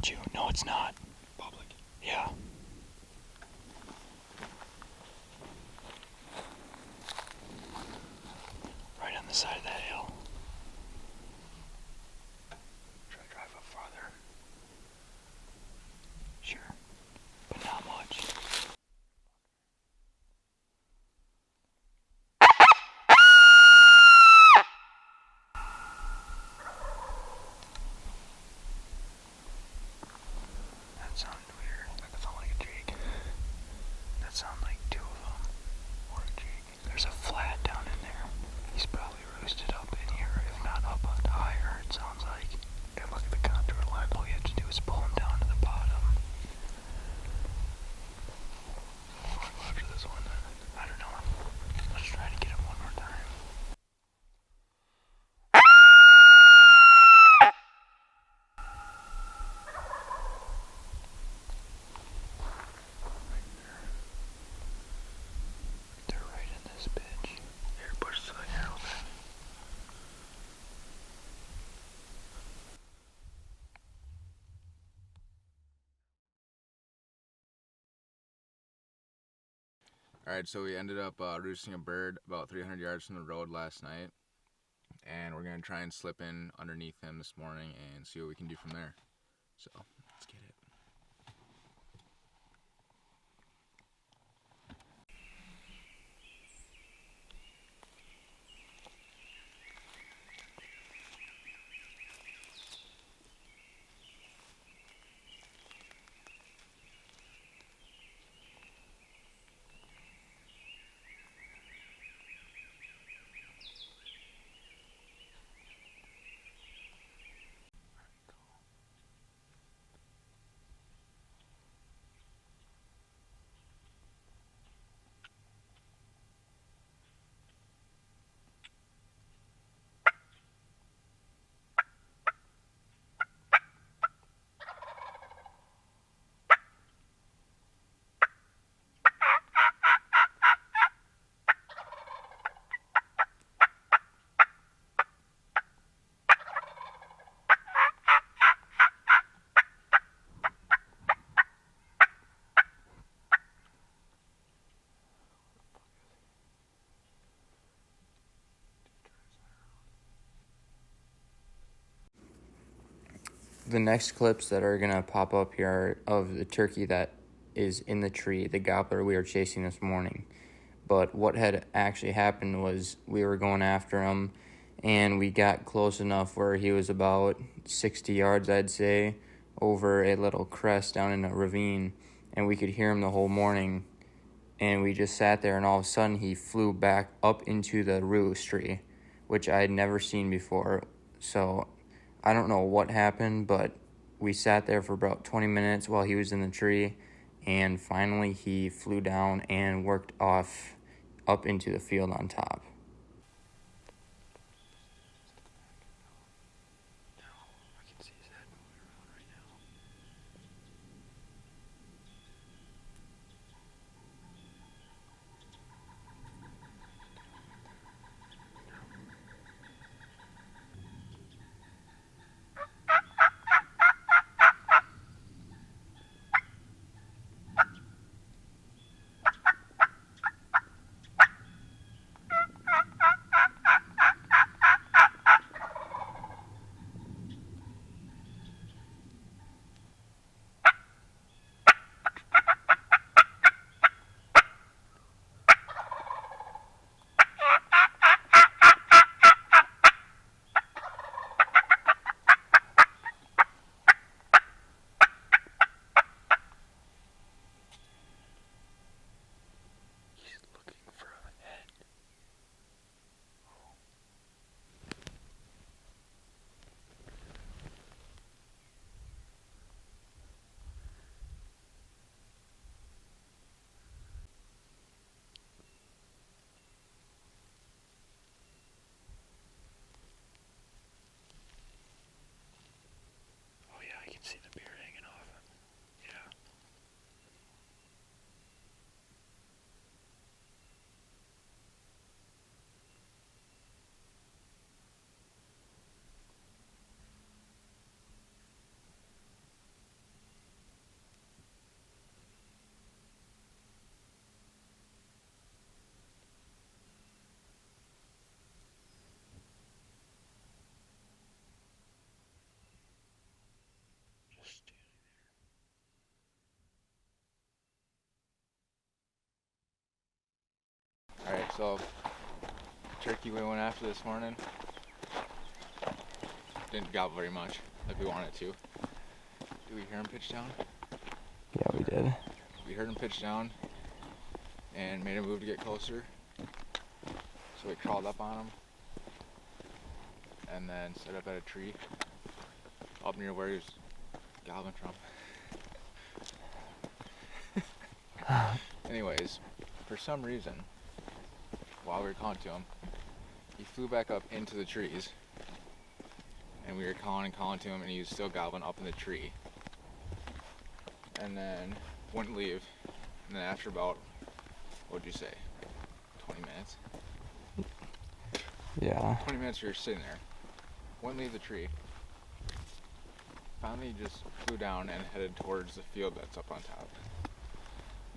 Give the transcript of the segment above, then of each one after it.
got you. No, it's not. Public. Yeah. Right on the side of that hill. Try to drive up farther. Sure. But not much. That sounded weird. That could sound like a jig. That sounded like two of them. Or a jig. There's a flat down in there. He's probably roosted up in here, if not up higher, it sounds like. And look at the contour line. All you have to do is pull him down to the bottom. I'll go after this one then. I don't know. Let's try to get him one more time. They're right in this bitch. Here, push the thing here a little bit. Alright, so we ended up roosting a bird about 300 yards from the road last night. And we're going to try and slip in underneath him this morning and see what we can do from there. So, let's get it. The next clips that are going to pop up here are of the turkey that is in the tree, the gobbler we were chasing this morning. But what had actually happened was we were going after him, and we got close enough where he was about 60 yards, I'd say, over a little crest down in a ravine, and we could hear him the whole morning. And we just sat there, and all of a sudden he flew back up into the roost tree, which I had never seen before. So I don't know what happened, but we sat there for about 20 minutes while he was in the tree, and finally he flew down and worked off up into the field on top. I can see his head moving around right now. So, turkey we went after this morning didn't gobble very much like we wanted to. Did we hear him pitch down? Yeah, we did. We heard him pitch down and made a move to get closer. So we crawled up on him and then set up at a tree up near where he was gobbling from. Anyways, for some reason, while we were calling to him, he flew back up into the trees. And we were calling and calling to him, and he was still gobbling up in the tree. And then wouldn't leave. And then after about, what'd you say, 20 minutes? Yeah. 20 minutes we were sitting there. Wouldn't leave the tree. Finally just flew down and headed towards the field that's up on top.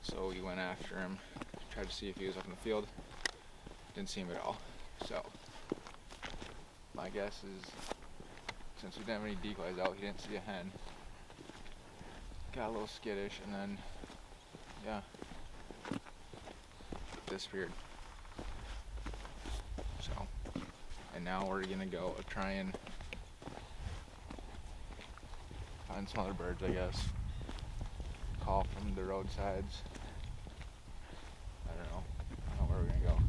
So we went after him, tried to see if he was up in the field. Didn't see him at all. So my guess is, since we didn't have any decoys out, he didn't see a hen. Got a little skittish and then, yeah, disappeared. So, and now we're gonna go try and find some other birds, I guess. Call from the roadsides. I don't know where we're gonna go.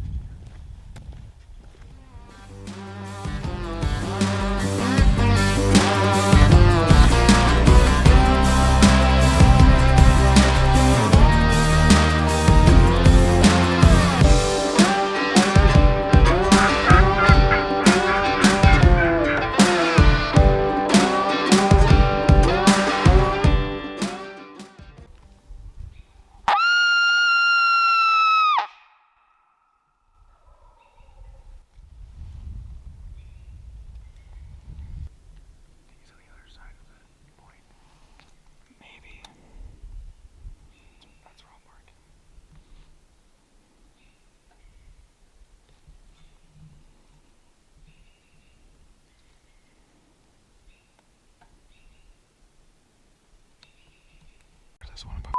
This one above.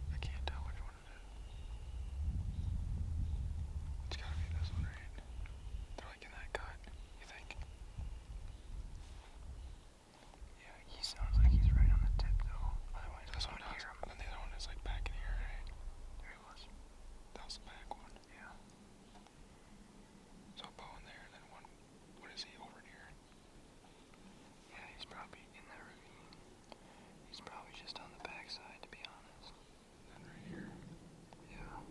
I can't tell which one it is. It's gotta be this one, right? They're like in that cut, you think? Yeah, he sounds like he's right on the tip though. Otherwise, this one does. And then the other one is like back in here, right? There he was. That was the back one. Yeah. So a bow in there, and then one. What is he over here? Yeah, he's probably in that ravine. He's probably just on the backside, to be honest. And right here. Yeah.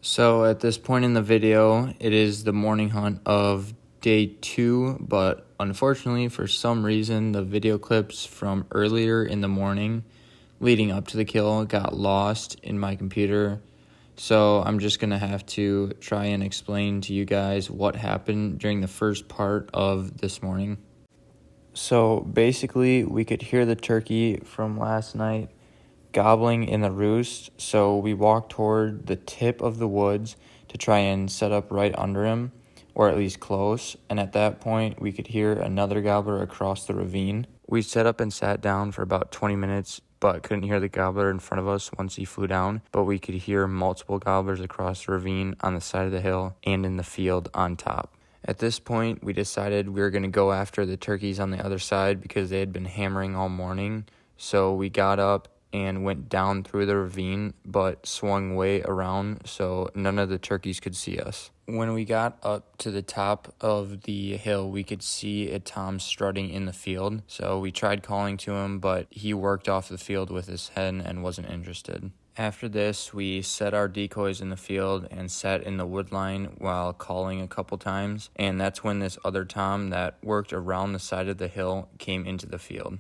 So at this point in the video, it is the morning hunt of day 2, but unfortunately for some reason the video clips from earlier in the morning leading up to the kill got lost in my computer. So I'm just going to have to try and explain to you guys what happened during the first part of this morning. So basically we could hear the turkey from last night gobbling in the roost, so we walked toward the tip of the woods to try and set up right under him, or at least close, and at that point we could hear another gobbler across the ravine. We set up and sat down for about 20 minutes, but couldn't hear the gobbler in front of us once he flew down, but we could hear multiple gobblers across the ravine on the side of the hill and in the field on top. At this point, we decided we were going to go after the turkeys on the other side because they had been hammering all morning, so we got up and went down through the ravine, but swung way around so none of the turkeys could see us. When we got up to the top of the hill, we could see a tom strutting in the field, so we tried calling to him, but he worked off the field with his hen and wasn't interested. After this, we set our decoys in the field and sat in the wood line while calling a couple times, and that's when this other tom that worked around the side of the hill came into the field.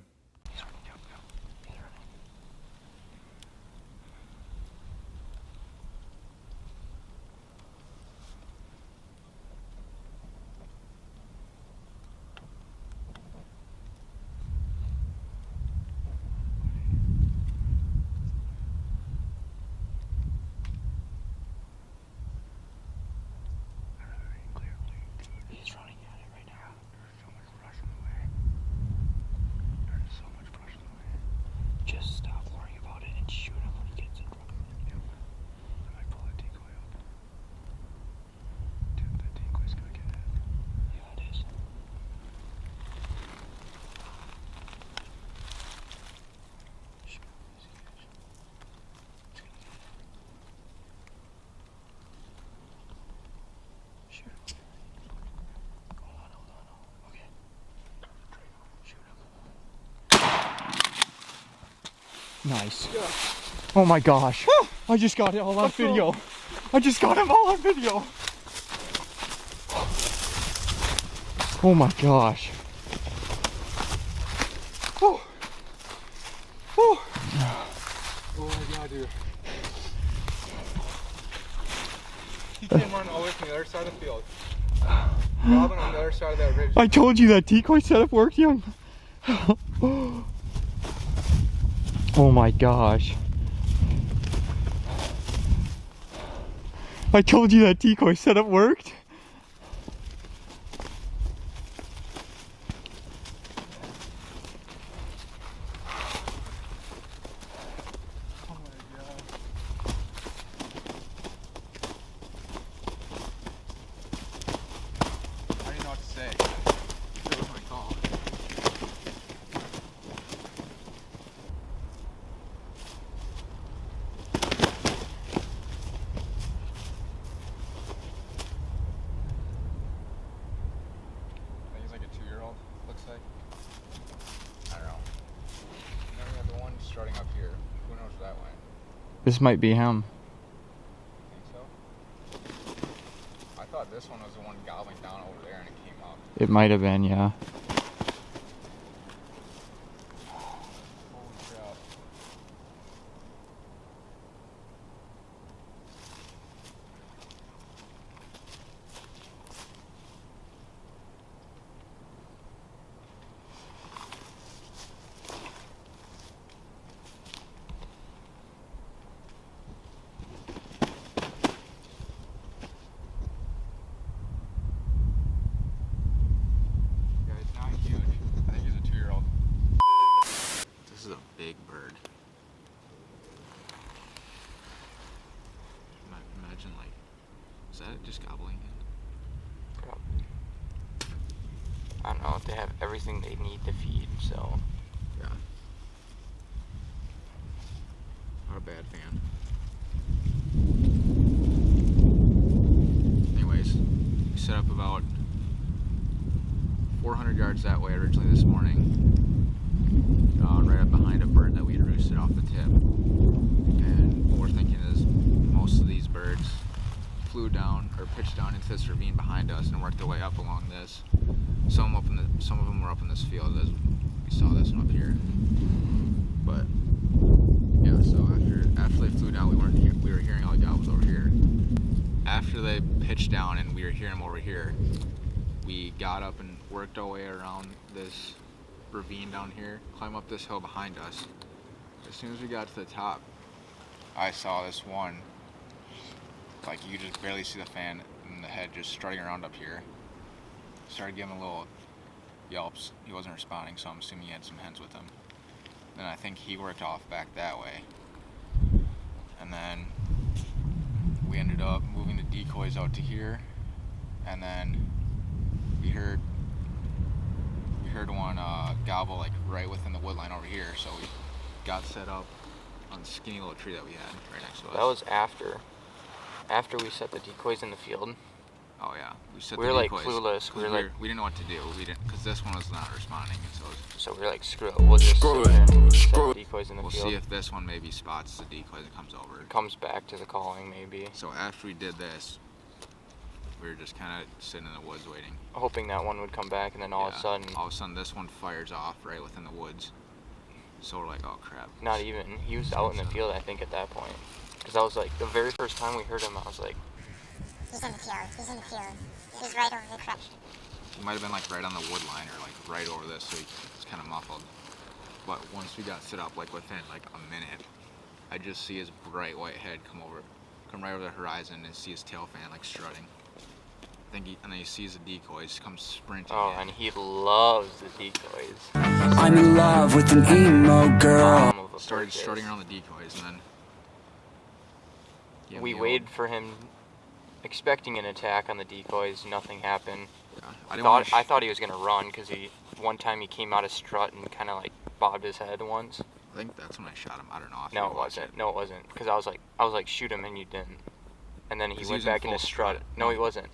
Nice. Yeah. Oh my gosh. I just got it all on video. I just got him all on video. Oh my gosh. Oh. Oh. Oh my god, dude. He came running all the way from the other side of the field. Gobbling on the other side of that ridge. I told you that decoy setup worked, young. Oh my gosh. I told you that decoy setup worked. Oh my god. I didn't know what to say. That was my call. I think he's like a 2-year-old, looks like. I don't know. And then we have the one starting up here. Who knows where that went? This might be him. Think so? I thought this one was the one gobbling down over there and it came up. It might have been, yeah. Holy crap. Yeah, it's not huge. I think he's a 2-year-old. This is a big bird. Imagine, like, is that just gobbling in? Probably. I don't know if they have everything they need to feed, so. Yeah. Not a bad fan. Anyways, we set up about 400 yards that way originally this morning. Right up behind a bird that we had roosted off the tip. And what we're thinking is most of these birds flew down or pitched down into this ravine behind us and worked their way up along this. Some of them were up in this field, as we saw this one up here. But yeah, so after they flew down, we were hearing all the gobbles over here. After they pitched down and we were hearing them over here, we got up and worked our way around this ravine down here, climb up this hill behind us. As soon as we got to the top, I saw this one, like you could just barely see the fan and the head just strutting around up here. Started giving a little yelps. He wasn't responding, so I'm assuming he had some hens with him. Then I think he worked off back that way. And then we ended up moving the decoys out to here, and then we heard one gobble like right within the wood line over here, so we got set up on the skinny little tree that we had right next to us. That was after we set the decoys in the field. Oh yeah, we set We the were decoys. like clueless. We didn't know what to do. We didn't, because this one was not responding, and so we were like, screw it. We'll just sit there and set the decoys in the we'll field. see if this one maybe spots the decoys and comes over. Comes back to the calling maybe. So after we did this, we were just kind of sitting in the woods waiting. Hoping that one would come back, and then all of a sudden this one fires off right within the woods. So we're like, oh crap. Not even. He was out in the field, I think, at that point. Because I was like, the very first time we heard him, I was like, he's in the field. He's in the field. He's right over the crutch. He might have been like right on the wood line or like right over this, so it's kind of muffled. But once we got set up, like within like a minute, I just see his bright white head come right over the horizon and see his tail fan like strutting. And then he sees the decoys, comes sprinting in. and he loves the decoys. I'm in love with an emo girl. Started strutting around the decoys, and then we waited for him, expecting an attack on the decoys. Nothing happened. Yeah, I thought he was gonna run because one time he came out of strut and kind of like bobbed his head once. I think that's when I shot him. I don't know. No, it wasn't. No, it wasn't. Because I was like, shoot him, and you didn't. And then he went back into strut. No, he wasn't.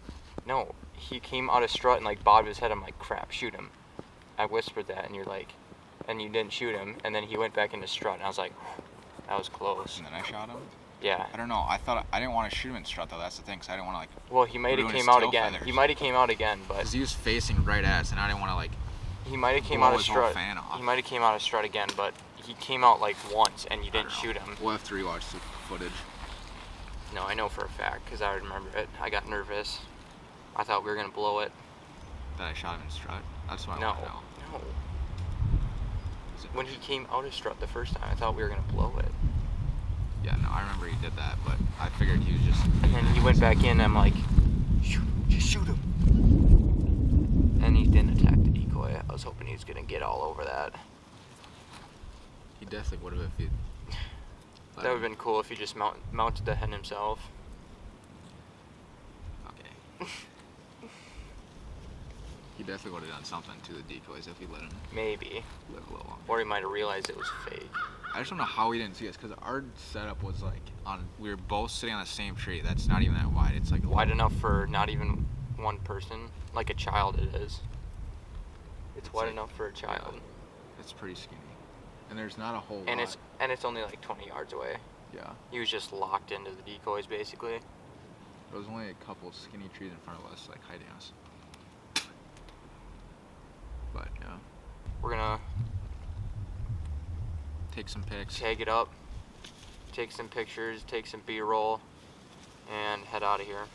No, he came out of strut and like bobbed his head. I'm like, crap, shoot him. I whispered that, and you're like, and you didn't shoot him, and then he went back into strut, and I was like, that was close. And then I shot him? Yeah. I don't know. I didn't want to shoot him in strut, though. That's the thing, because I didn't want to, like... Well, he might have ruin his came out tail again. feathers. He might have came out again, but... Because he was facing right at us, and I didn't want to, like... He might have came blow out of his whole strut. fan off. He might have came out of strut again, but he came out like once, and you didn't shoot him. We'll have to rewatch the footage. No, I know for a fact, because I remember it. I got nervous. I thought we were going to blow it. That I shot him in strut? That's what I No, want to know. no. When he came out of strut the first time, I thought we were going to blow it. Yeah, no, I remember he did that, but I figured he was just... And then he went back in, and I'm like, just shoot him. And he didn't attack the decoy. I was hoping he was going to get all over that. He definitely would have if he... That would have been cool if he just mounted the hen himself. Okay. He definitely would have done something to the decoys if he let him Maybe. live a little longer. Or he might have realized it was fake. I just don't know how he didn't see us, because our setup was like we were both sitting on the same tree that's not even that wide. It's like Wide enough for not even one person. Like a child it is. It's wide like- enough for a child. Yeah, it's pretty skinny. And there's not a whole And lot. it's only like 20 yards away. Yeah. He was just locked into the decoys basically. There was only a couple skinny trees in front of us, like hiding us. But yeah. We're gonna Take some pics. tag it up, take some pictures, take some B-roll, and head out of here.